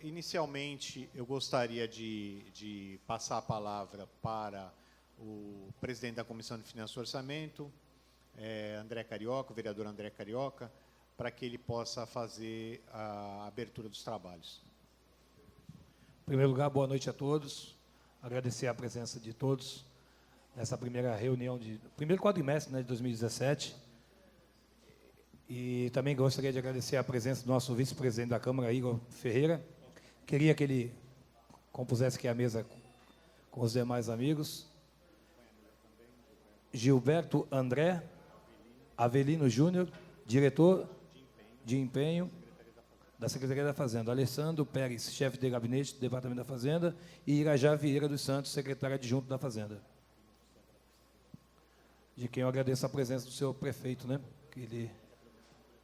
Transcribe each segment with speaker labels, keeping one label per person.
Speaker 1: Inicialmente, eu gostaria de passar a palavra para o presidente da Comissão de Finanças e Orçamento, André Carioca, o vereador André Carioca, para que ele possa fazer a abertura dos trabalhos.
Speaker 2: Em primeiro lugar, boa noite a todos. Agradecer a presença de todos nessa primeira reunião, primeiro quadrimestre, né, de 2017. E também gostaria de agradecer a presença do nosso vice-presidente da Câmara, Igor Ferreira. Queria que ele compusesse aqui a mesa com os demais amigos. Gilberto André Avelino Júnior, diretor de empenho da Secretaria da Fazenda. Alessandro Pérez, chefe de gabinete do Departamento da Fazenda. E Irajá Vieira dos Santos, secretário adjunto da Fazenda. De quem eu agradeço a presença do seu prefeito, né? Que ele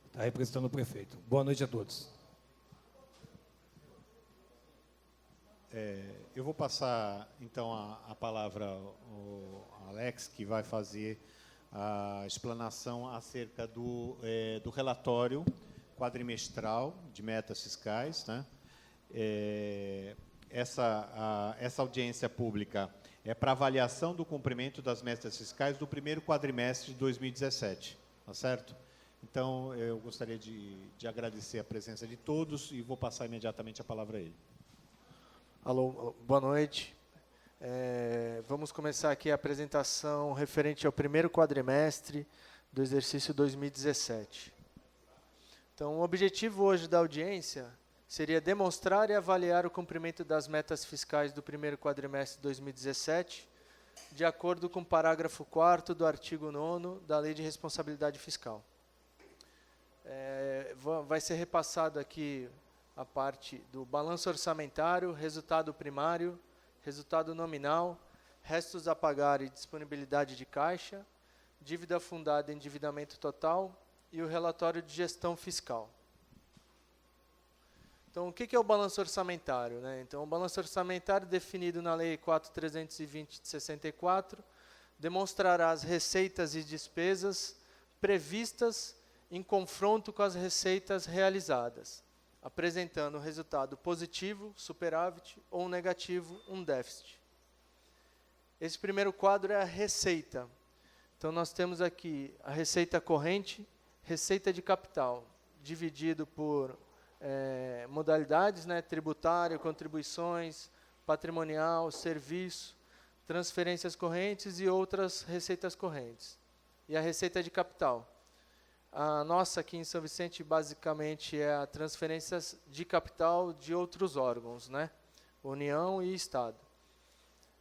Speaker 2: está representando o prefeito. Boa noite a todos.
Speaker 1: Eu vou passar, então, a palavra ao Alex, que vai fazer a explanação acerca do relatório quadrimestral de metas fiscais, né? Essa audiência pública é para avaliação do cumprimento das metas fiscais do primeiro quadrimestre de 2017, tá certo? Então, eu gostaria de agradecer a presença de todos e vou passar imediatamente a palavra a ele.
Speaker 3: Alô, boa noite. Vamos começar aqui a apresentação referente ao primeiro quadrimestre do exercício 2017. Então, o objetivo hoje da audiência seria demonstrar e avaliar o cumprimento das metas fiscais do primeiro quadrimestre de 2017, de acordo com o parágrafo 4º do artigo 9º da Lei de Responsabilidade Fiscal. Vai ser repassado aqui a parte do balanço orçamentário, resultado primário, resultado nominal, restos a pagar e disponibilidade de caixa, dívida fundada e endividamento total e o relatório de gestão fiscal. Então, o que é o balanço orçamentário, né? Então, o balanço orçamentário, definido na Lei 4.320 de 64, demonstrará as receitas e despesas previstas em confronto com as receitas realizadas, apresentando resultado positivo, superávit, ou negativo, um déficit. Esse primeiro quadro é a receita. Então, nós temos aqui a receita corrente, receita de capital, dividido por modalidades, né, tributário, contribuições, patrimonial, serviço, transferências correntes e outras receitas correntes. E a receita de capital. A nossa aqui em São Vicente, basicamente, é a transferências de capital de outros órgãos, né? União e Estado.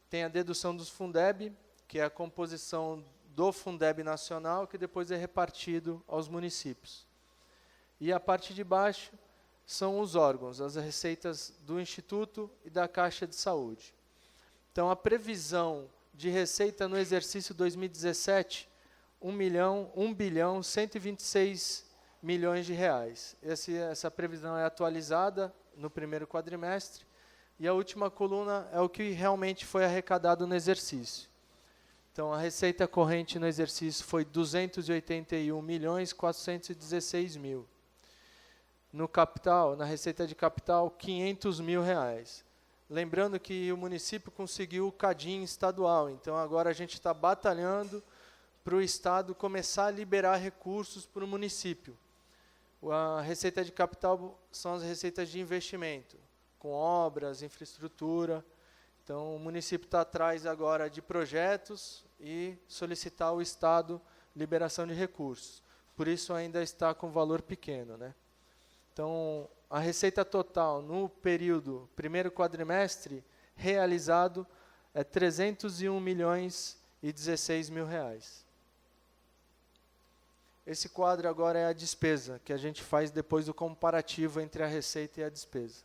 Speaker 3: Tem a dedução dos Fundeb, que é a composição do Fundeb nacional, que depois é repartido aos municípios. E a parte de baixo são os órgãos, as receitas do Instituto e da Caixa de Saúde. Então, a previsão de receita no exercício 2017, 1.126 bilhões de reais. Essa previsão é atualizada no primeiro quadrimestre e a última coluna é o que realmente foi arrecadado no exercício. Então, a receita corrente no exercício foi 281.416 mil. No capital, na receita de capital, 500 mil reais. Lembrando que o município conseguiu o CADIM estadual, então agora a gente está batalhando para o Estado começar a liberar recursos para o município. A receita de capital são as receitas de investimento, com obras, infraestrutura. Então, o município está atrás agora de projetos e solicitar ao Estado liberação de recursos. Por isso, ainda está com valor pequeno, né? Então, a receita total no período primeiro quadrimestre realizado é 301.016 mil reais. Esse quadro agora é a despesa, que a gente faz depois do comparativo entre a receita e a despesa.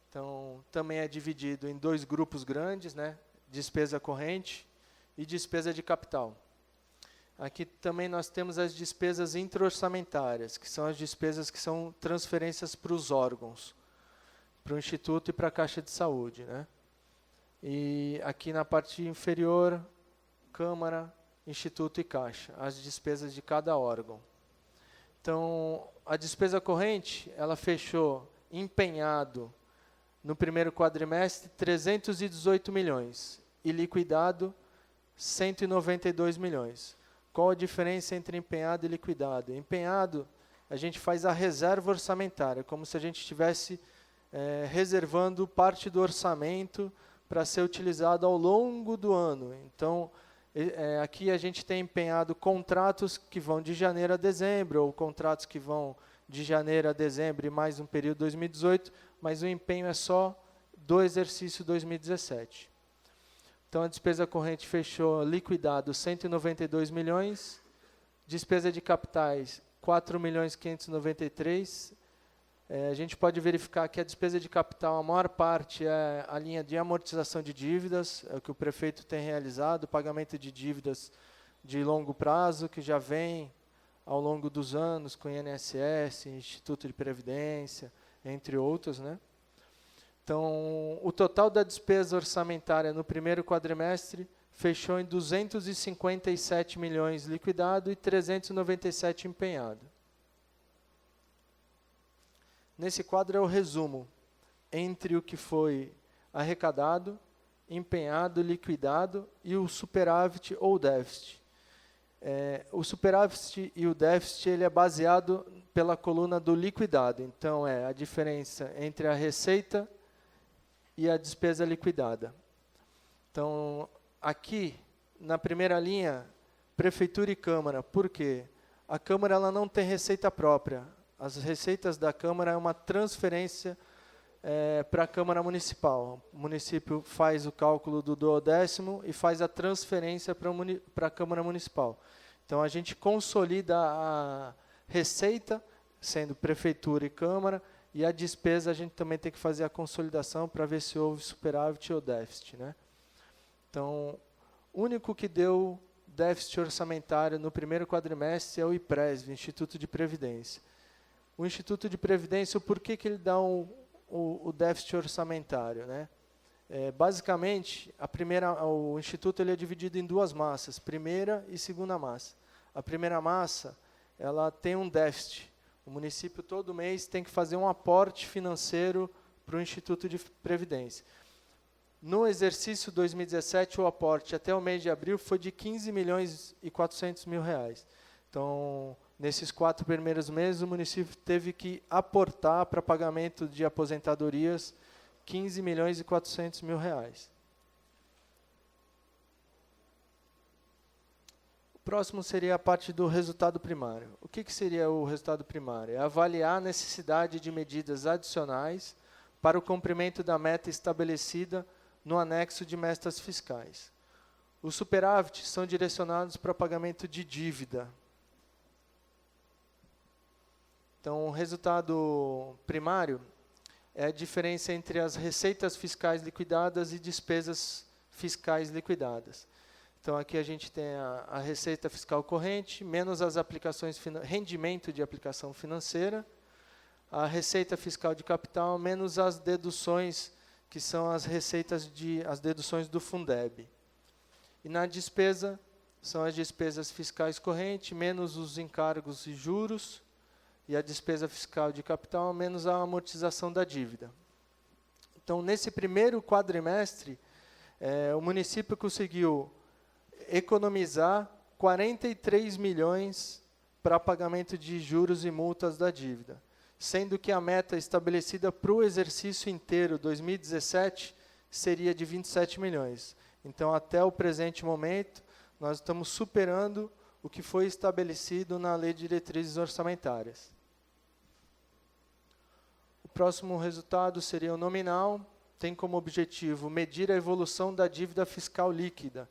Speaker 3: Então, também é dividido em dois grupos grandes, né? Despesa corrente e despesa de capital. Aqui também nós temos as despesas intra-orçamentárias, que são as despesas que são transferências para os órgãos, para o Instituto e para a Caixa de Saúde, né? E aqui na parte inferior, Câmara, Instituto e Caixa, as despesas de cada órgão. Então, a despesa corrente, ela fechou empenhado no primeiro quadrimestre 318 milhões e liquidado 192 milhões. Qual a diferença entre empenhado e liquidado? Empenhado, a gente faz a reserva orçamentária, como se a gente estivesse reservando parte do orçamento para ser utilizado ao longo do ano. Então, aqui a gente tem empenhado contratos que vão de janeiro a dezembro, ou contratos que vão de janeiro a dezembro e mais um período 2018, mas o empenho é só do exercício 2017. Então, a despesa corrente fechou liquidado 192 milhões, despesa de capitais 4.593.000. A gente pode verificar que a despesa de capital, a maior parte é a linha de amortização de dívidas, é o que o prefeito tem realizado, pagamento de dívidas de longo prazo, que já vem ao longo dos anos com INSS, Instituto de Previdência, entre outros, né? Então, o total da despesa orçamentária no primeiro quadrimestre fechou em 257 milhões liquidado e 397 empenhado. Nesse quadro é o resumo entre o que foi arrecadado, empenhado, liquidado e o superávit ou déficit. O superávit e o déficit ele é baseado pela coluna do liquidado. Então, é a diferença entre a receita e a despesa liquidada. Então, aqui, na primeira linha, Prefeitura e Câmara. Por quê? A Câmara ela não tem receita própria. As receitas da Câmara é uma transferência para a Câmara Municipal. O município faz o cálculo do 12º e faz a transferência para a Câmara Municipal. Então, a gente consolida a receita, sendo Prefeitura e Câmara, e a despesa a gente também tem que fazer a consolidação para ver se houve superávit ou déficit, né? Então, o único que deu déficit orçamentário no primeiro quadrimestre é o IPRESV, Instituto de Previdência. O Instituto de Previdência, por que ele dá o déficit orçamentário, né? Basicamente, o Instituto ele é dividido em duas massas, primeira e segunda massa. A primeira massa ela tem um déficit. O município, todo mês, tem que fazer um aporte financeiro para o Instituto de Previdência. No exercício 2017, o aporte até o mês de abril foi de 15.400.000 reais. Então, nesses 4 primeiros meses, o município teve que aportar para pagamento de aposentadorias 15.400.000 reais. O próximo seria a parte do resultado primário. O que seria o resultado primário? É avaliar a necessidade de medidas adicionais para o cumprimento da meta estabelecida no anexo de metas fiscais. Os superávites são direcionados para pagamento de dívida. Então, o resultado primário é a diferença entre as receitas fiscais liquidadas e despesas fiscais liquidadas. Então, aqui a gente tem a receita fiscal corrente, menos as aplicações, rendimento de aplicação financeira, a receita fiscal de capital, menos as deduções, que são as as deduções do Fundeb. E na despesa, são as despesas fiscais correntes, menos os encargos e juros, e a despesa fiscal de capital, menos a amortização da dívida. Então, nesse primeiro quadrimestre, o município conseguiu economizar 43 milhões para pagamento de juros e multas da dívida, sendo que a meta estabelecida para o exercício inteiro, 2017, seria de 27 milhões. Então, até o presente momento, nós estamos superando o que foi estabelecido na Lei de Diretrizes Orçamentárias. O próximo resultado seria o nominal, tem como objetivo medir a evolução da dívida fiscal líquida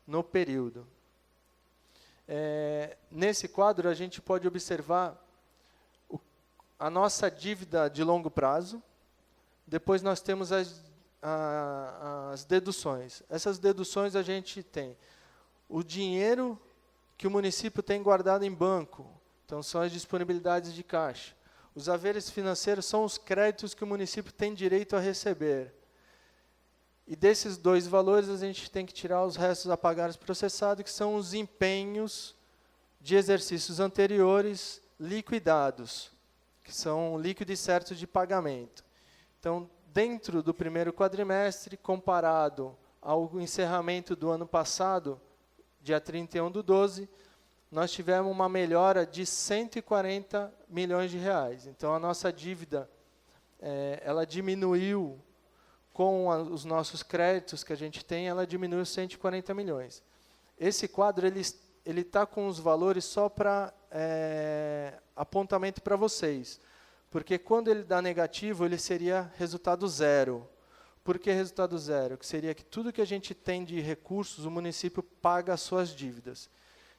Speaker 3: no período. Nesse quadro, a gente pode observar a nossa dívida de longo prazo, depois nós temos as deduções. Essas deduções a gente tem o dinheiro que o município tem guardado em banco, então são as disponibilidades de caixa. Os haveres financeiros são os créditos que o município tem direito a receber. E desses dois valores, a gente tem que tirar os restos a pagar processados, que são os empenhos de exercícios anteriores liquidados. que são líquido e certo de pagamento. Então, dentro do primeiro quadrimestre, comparado ao encerramento do ano passado, dia 31/12, nós tivemos uma melhora de 140 milhões de reais. Então, a nossa dívida ela diminuiu com os nossos créditos que a gente tem, ela diminuiu 140 milhões. Esse quadro ele está com os valores só para apontamento para vocês, porque quando ele dá negativo, ele seria resultado zero. Por que resultado zero? Que seria que tudo que a gente tem de recursos, o município paga as suas dívidas.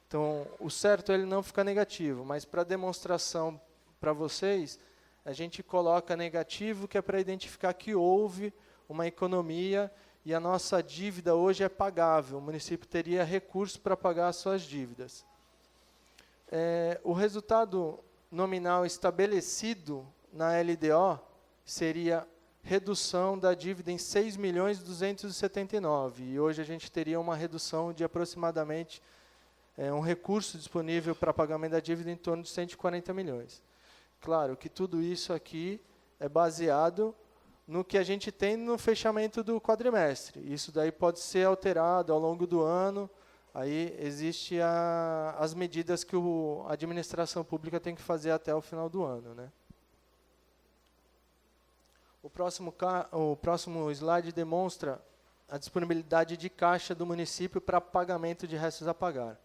Speaker 3: Então, o certo é ele não ficar negativo, mas para demonstração para vocês, a gente coloca negativo, que é para identificar que houve uma economia e a nossa dívida hoje é pagável. O município teria recursos para pagar as suas dívidas. O resultado nominal estabelecido na LDO seria redução da dívida em 6.279.000. E hoje a gente teria uma redução de aproximadamente um recurso disponível para pagamento da dívida em torno de 140 milhões. Claro que tudo isso aqui é baseado no que a gente tem no fechamento do quadrimestre. Isso daí pode ser alterado ao longo do ano. Aí existem as medidas que a administração pública tem que fazer até o final do ano, né? O próximo slide demonstra a disponibilidade de caixa do município para pagamento de restos a pagar.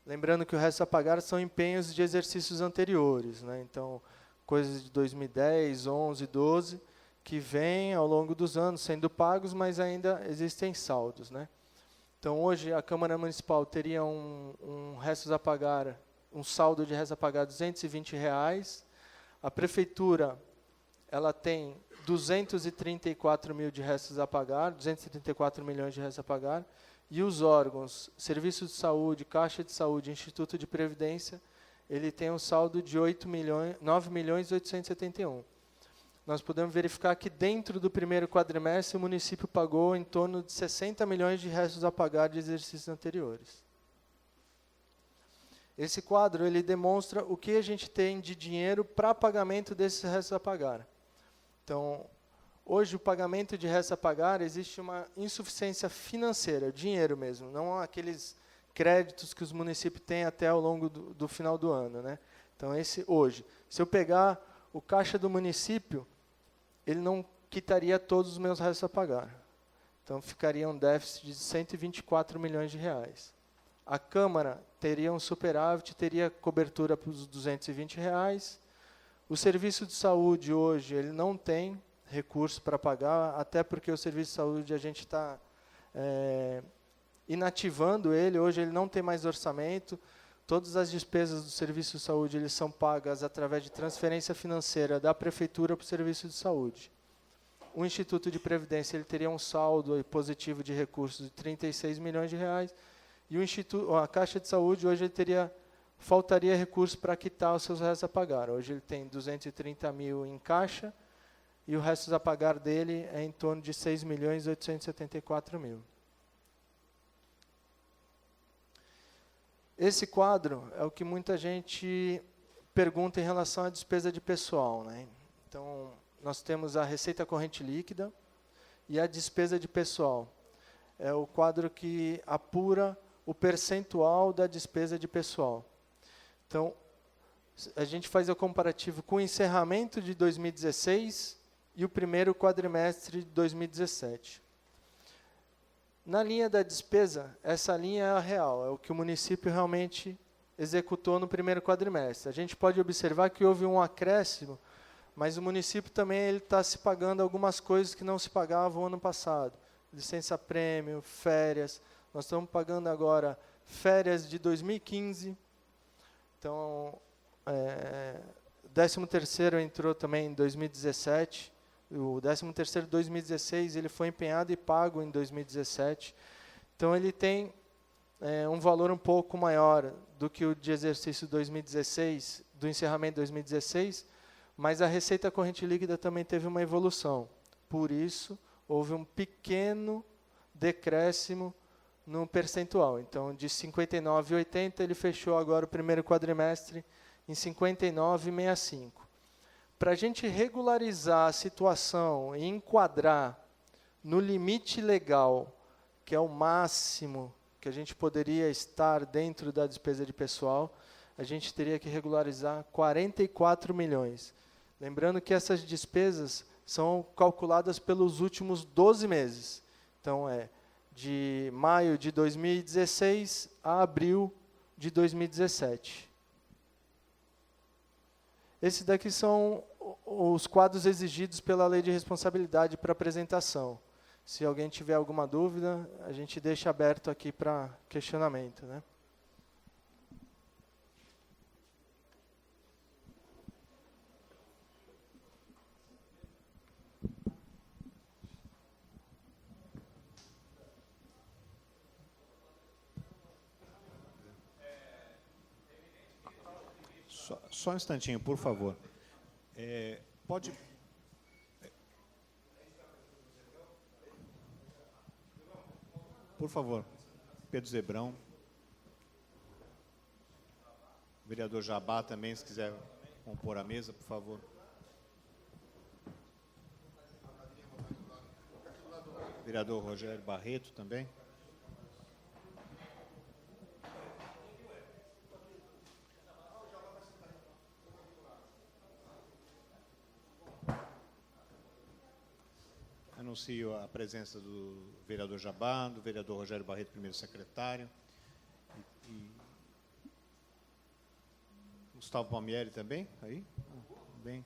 Speaker 3: Lembrando que o resto a pagar são empenhos de exercícios anteriores, né? Então, coisas de 2010, 11, 12, que vêm ao longo dos anos sendo pagos, mas ainda existem saldos, né? Então, hoje, a Câmara Municipal teria um saldo de restos a pagar de R$220. A Prefeitura ela tem 234 mil de restos a pagar, 234 milhões de restos a pagar, e os órgãos, Serviço de Saúde, Caixa de Saúde, Instituto de Previdência, ele tem um saldo de 9.871. Nós podemos verificar que dentro do primeiro quadrimestre o município pagou em torno de 60 milhões de restos a pagar de exercícios anteriores. Esse quadro ele demonstra o que a gente tem de dinheiro para pagamento desses restos a pagar. Então, hoje o pagamento de restos a pagar existe uma insuficiência financeira, dinheiro mesmo, não aqueles créditos que os municípios têm até ao longo do final do ano, né? Então, hoje, se eu pegar o caixa do município, ele não quitaria todos os meus restos a pagar. Então, ficaria um déficit de 124 milhões de reais. A Câmara teria um superávit, teria cobertura para os R$220. O Serviço de Saúde, hoje, ele não tem recurso para pagar, até porque o Serviço de Saúde, a gente está inativando ele, hoje ele não tem mais orçamento. Todas as despesas do Serviço de Saúde eles são pagas através de transferência financeira da Prefeitura para o Serviço de Saúde. O Instituto de Previdência ele teria um saldo positivo de recursos de 36 milhões de reais, e a Caixa de Saúde hoje ele faltaria recurso para quitar os seus restos a pagar. Hoje ele tem 230 mil em caixa, e o resto a pagar dele é em torno de 6.874.000. Esse quadro é o que muita gente pergunta em relação à despesa de pessoal, né? Então, nós temos a receita corrente líquida e a despesa de pessoal. É o quadro que apura o percentual da despesa de pessoal. Então, a gente faz o comparativo com o encerramento de 2016 e o primeiro quadrimestre de 2017. Na linha da despesa, essa linha é a real, é o que o município realmente executou no primeiro quadrimestre. A gente pode observar que houve um acréscimo, mas o município também está se pagando algumas coisas que não se pagavam ano passado. Licença-prêmio, férias. Nós estamos pagando agora férias de 2015. Então, 13º entrou também em 2017. O 13º de 2016 ele foi empenhado e pago em 2017. Então, ele tem um valor um pouco maior do que o de exercício 2016, do encerramento de 2016, mas a receita corrente líquida também teve uma evolução. Por isso, houve um pequeno decréscimo no percentual. Então, de 59,80, ele fechou agora o primeiro quadrimestre em 59,65. Para a gente regularizar a situação e enquadrar no limite legal, que é o máximo que a gente poderia estar dentro da despesa de pessoal, a gente teria que regularizar 44 milhões. Lembrando que essas despesas são calculadas pelos últimos 12 meses. Então, é de maio de 2016 a abril de 2017. Esses daqui são os quadros exigidos pela Lei de Responsabilidade para apresentação. Se alguém tiver alguma dúvida, a gente deixa aberto aqui para questionamento, né?
Speaker 1: Só um instantinho, por favor. Pode... Por favor, Pedro Zebrão. Vereador Jabá também, se quiser compor a mesa, por favor. Vereador Rogério Barreto também. Anuncio a presença do vereador Jabá, do vereador Rogério Barreto, primeiro secretário, e Gustavo Palmieri também, aí? Bem.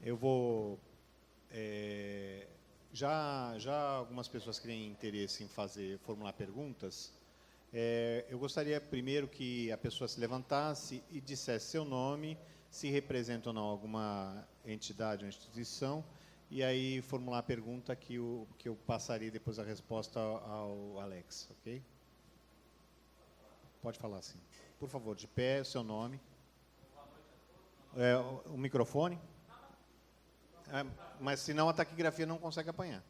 Speaker 1: Eu vou... já algumas pessoas que têm interesse em formular perguntas. Eu gostaria primeiro que a pessoa se levantasse e dissesse seu nome, se representa ou não alguma entidade ou instituição, e aí formular a pergunta que eu passarei depois a resposta ao Alex, ok? Pode falar sim. Por favor, de pé, seu nome. O microfone. Mas senão a taquigrafia não consegue apanhar.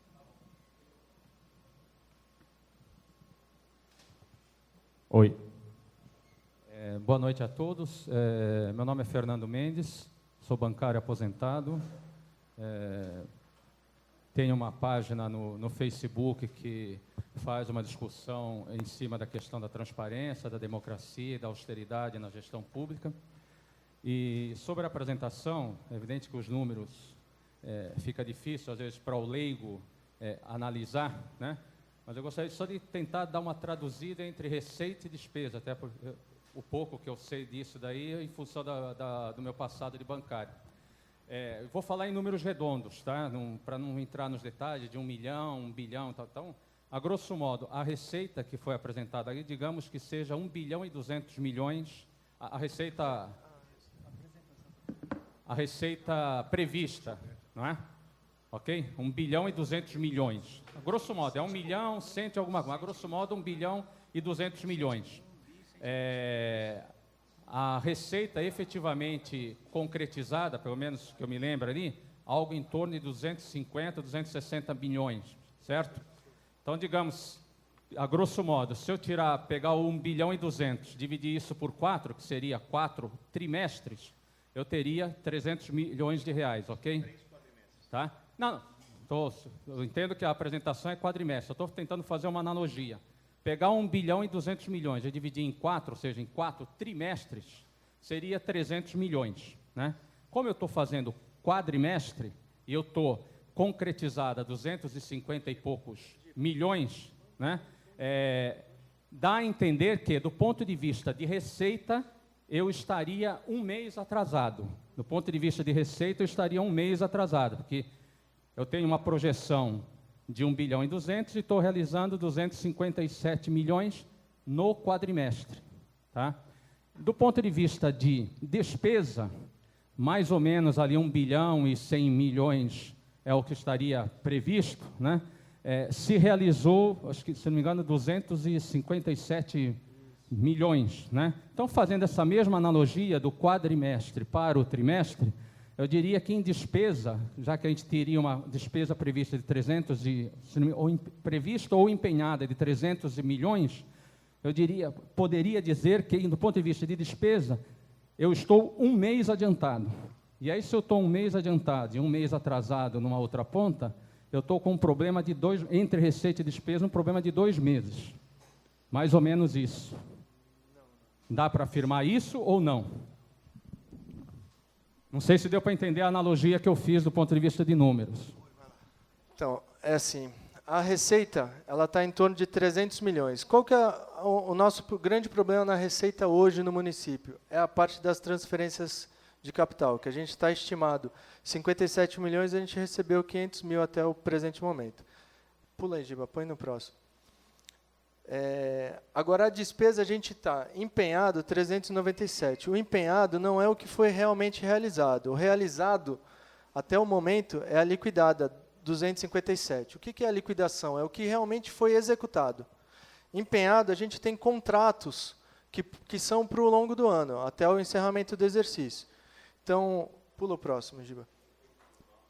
Speaker 4: Oi. Boa noite a todos. Meu nome é Fernando Mendes, sou bancário aposentado. Tenho uma página no Facebook que faz uma discussão em cima da questão da transparência, da democracia e da austeridade na gestão pública. E sobre a apresentação, é evidente que os números fica difícil, às vezes, para o leigo analisar, né? Mas eu gostaria só de tentar dar uma traduzida entre receita e despesa, até porque o pouco que eu sei disso daí, em função do meu passado de bancário. Eu vou falar em números redondos, tá? Para não entrar nos detalhes de 1 milhão, 1 bilhão, tal. Então, a grosso modo, a receita que foi apresentada aí, digamos que seja 1 bilhão e 200 milhões, a receita prevista, não é? Ok? 1 bilhão e 200 milhões. A grosso modo, é 1 milhão, 100 alguma coisa. A grosso modo, 1 bilhão e 200 milhões. A receita efetivamente concretizada, pelo menos que eu me lembro ali, algo em torno de 250, 260 bilhões, certo? Então, digamos, a grosso modo, se eu pegar o 1 bilhão e 200, dividir isso por 4, que seria 4 trimestres, eu teria 300 milhões de reais, ok? 3 quadrimestres. Tá? Não, eu entendo que a apresentação é quadrimestre, eu estou tentando fazer uma analogia. Pegar 1 bilhão e 200 milhões e dividir em 4, ou seja, em 4 trimestres, seria 300 milhões. Né? Como eu estou fazendo quadrimestre e eu estou concretizada 250 e poucos milhões, né? Dá a entender que, do ponto de vista de receita, eu estaria 1 mês atrasado. Do ponto de vista de receita, eu estaria 1 mês atrasado, porque eu tenho uma projeção de 1 bilhão e 200 e estou realizando 257 milhões no quadrimestre. Tá? Do ponto de vista de despesa, mais ou menos ali 1 bilhão e 100 milhões é o que estaria previsto, né? Se realizou, acho que, se não me engano, 257 milhões. Né? Então, fazendo essa mesma analogia do quadrimestre para o trimestre, eu diria que em despesa, já que a gente teria uma despesa prevista de 300 prevista ou empenhada de 300 milhões, poderia dizer que, do ponto de vista de despesa, eu estou um mês adiantado. E aí, se eu estou um mês adiantado e um mês atrasado numa outra ponta, eu estou com um problema de entre receita e despesa, um problema de 2 meses. Mais ou menos isso. Dá para afirmar isso ou não? Não sei se deu para entender a analogia que eu fiz do ponto de vista de números.
Speaker 3: Então, é assim, a receita ela está em torno de 300 milhões. Qual que é o nosso grande problema na receita hoje no município? É a parte das transferências de capital, que a gente está estimado 57 milhões, a gente recebeu 500 mil até o presente momento. Pula aí, Giba, põe no próximo. Agora, a despesa a gente está empenhado 397. O empenhado não é o que foi realmente realizado. O realizado, até o momento, é a liquidada, 257. O que é a liquidação? É o que realmente foi executado. Empenhado, a gente tem contratos que são para o longo do ano, até o encerramento do exercício. Então, pula o próximo, Giba.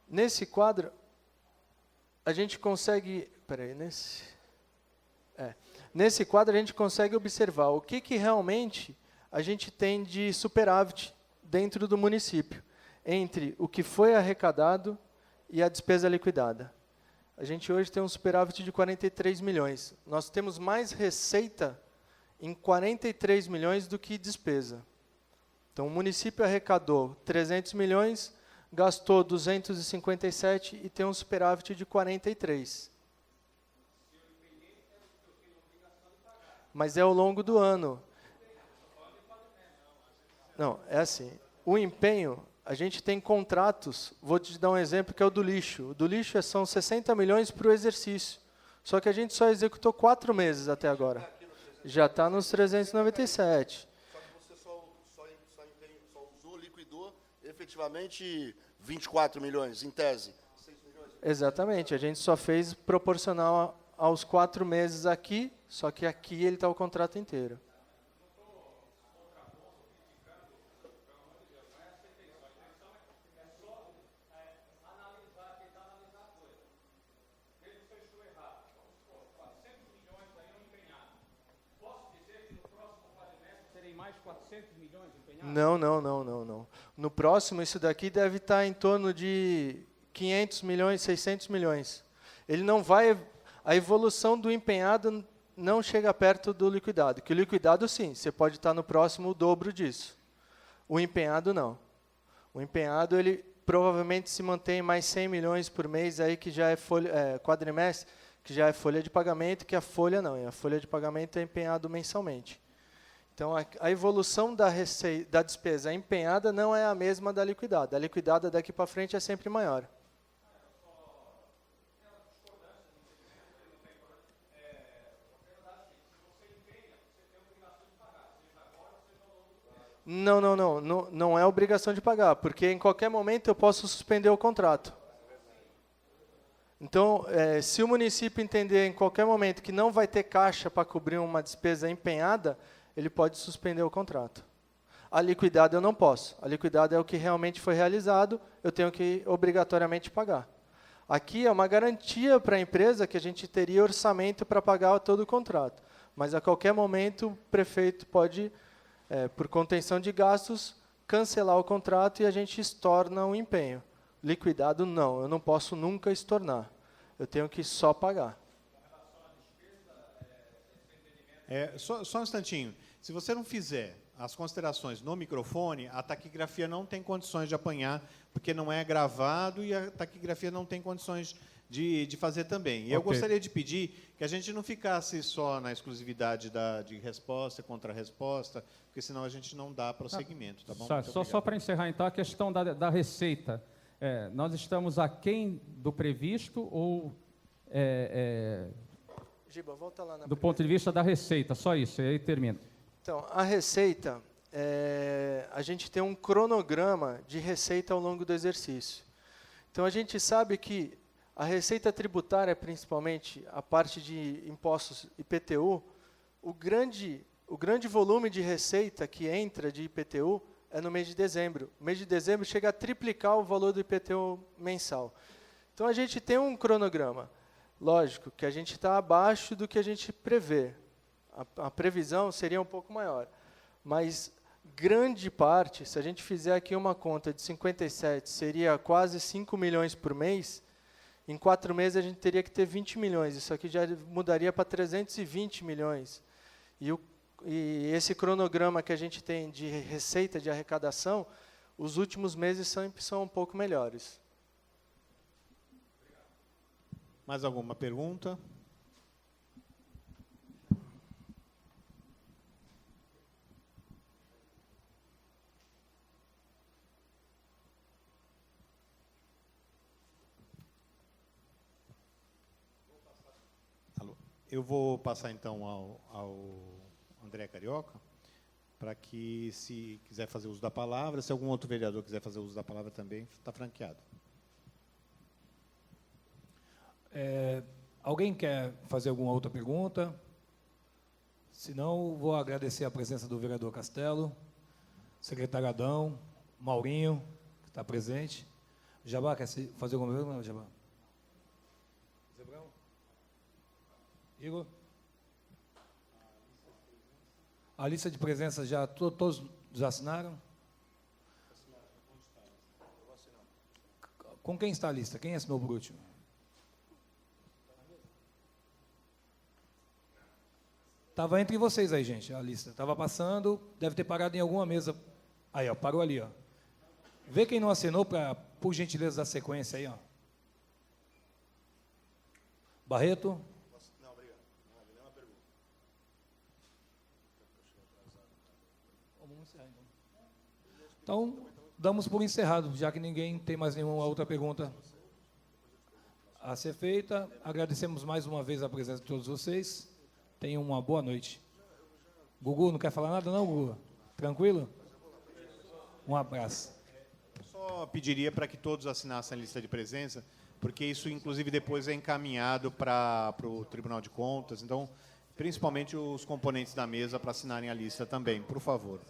Speaker 3: Nesse quadro, a gente consegue... Peraí, nesse quadro a gente consegue observar o que realmente a gente tem de superávit dentro do município, entre o que foi arrecadado e a despesa liquidada. A gente hoje tem um superávit de 43 milhões. Nós temos mais receita em 43 milhões do que despesa. Então, o município arrecadou 300 milhões, gastou 257 e tem um superávit de 43. Mas é ao longo do ano. Não, é assim. O empenho, a gente tem contratos, vou te dar um exemplo que é o do lixo. O do lixo são 60 milhões para o exercício. Só que a gente só executou 4 meses até agora. Já está nos 397.
Speaker 5: Só que você só usou, liquidou efetivamente 24 milhões, em tese. 6 milhões.
Speaker 3: Exatamente. A gente só fez proporcional aos 4 meses aqui, só que aqui ele está o contrato inteiro. Não. No próximo, isso daqui deve estar em torno de 500 milhões, 600 milhões. Ele não vai... A evolução do empenhado não chega perto do liquidado. Que o liquidado, sim, você pode estar no próximo o dobro disso. O empenhado, não. O empenhado, ele provavelmente se mantém mais 100 milhões por mês, aí que já é quadrimestre, que já é folha de pagamento, que a folha não. A folha de pagamento é empenhado mensalmente. Então, a evolução da despesa empenhada não é a mesma da liquidada. A liquidada daqui para frente é sempre maior. Não é obrigação de pagar, porque em qualquer momento eu posso suspender o contrato. Então, se o município entender em qualquer momento que não vai ter caixa para cobrir uma despesa empenhada, ele pode suspender o contrato. A liquidada eu não posso. A liquidada é o que realmente foi realizado, eu tenho que obrigatoriamente pagar. Aqui é uma garantia para a empresa que a gente teria orçamento para pagar todo o contrato. Mas a qualquer momento o prefeito pode... por contenção de gastos, cancelar o contrato e a gente estorna o empenho. Liquidado, não. Eu não posso nunca estornar. Eu tenho que só pagar.
Speaker 1: Só um instantinho. Se você não fizer as considerações no microfone, a taquigrafia não tem condições de apanhar, porque não é gravado e a taquigrafia não tem condições de fazer também. E eu gostaria de pedir que a gente não ficasse só na exclusividade de resposta, contra-resposta, porque senão a gente não dá prosseguimento. Tá bom?
Speaker 4: Só para encerrar, então, a questão da receita. Nós estamos aquém do previsto ou...
Speaker 3: Giba, volta lá
Speaker 4: do ponto de vista da receita, só isso, e aí termina.
Speaker 3: Então, a receita, a gente tem um cronograma de receita ao longo do exercício. Então, a gente sabe que a receita tributária, principalmente a parte de impostos IPTU, o grande volume de receita que entra de IPTU é no mês de dezembro. O mês de dezembro chega a triplicar o valor do IPTU mensal. Então, a gente tem um cronograma. Lógico que a gente está abaixo do que a gente prevê. a previsão seria um pouco maior. Mas grande parte, se a gente fizer aqui uma conta de 57, seria quase 5 milhões por mês, em 4 meses a gente teria que ter 20 milhões. Isso aqui já mudaria para 320 milhões. E esse cronograma que a gente tem de receita, de arrecadação, os últimos meses sempre são um pouco melhores.
Speaker 1: Mais alguma pergunta? Eu vou passar, então, ao André Carioca, para que, se quiser fazer uso da palavra, se algum outro vereador quiser fazer uso da palavra também, está franqueado.
Speaker 2: Alguém quer fazer alguma outra pergunta? Se não, vou agradecer a presença do vereador Castelo, secretário Adão, Maurinho, que está presente. Jabá, quer fazer alguma pergunta, Jabá? Zebrão? Igor? A lista de presença já todos já assinaram? Com quem está a lista? Quem assinou por último? Estava entre vocês aí, gente, a lista. Estava passando, deve ter parado em alguma mesa. Aí, ó, parou ali, ó. Vê quem não assinou, por gentileza, da sequência aí, ó. Barreto?
Speaker 5: Não, obrigado. Não, nenhuma pergunta.
Speaker 2: Vamos encerrar, então. Então, damos por encerrado, já que ninguém tem mais nenhuma outra pergunta a ser feita. Agradecemos mais uma vez a presença de todos vocês. Tenham uma boa noite. Gugu, não quer falar nada não, Gugu? Tranquilo? Um abraço.
Speaker 1: Só pediria para que todos assinassem a lista de presença, porque isso, inclusive, depois é encaminhado para o Tribunal de Contas. Então, principalmente os componentes da mesa para assinarem a lista também, por favor.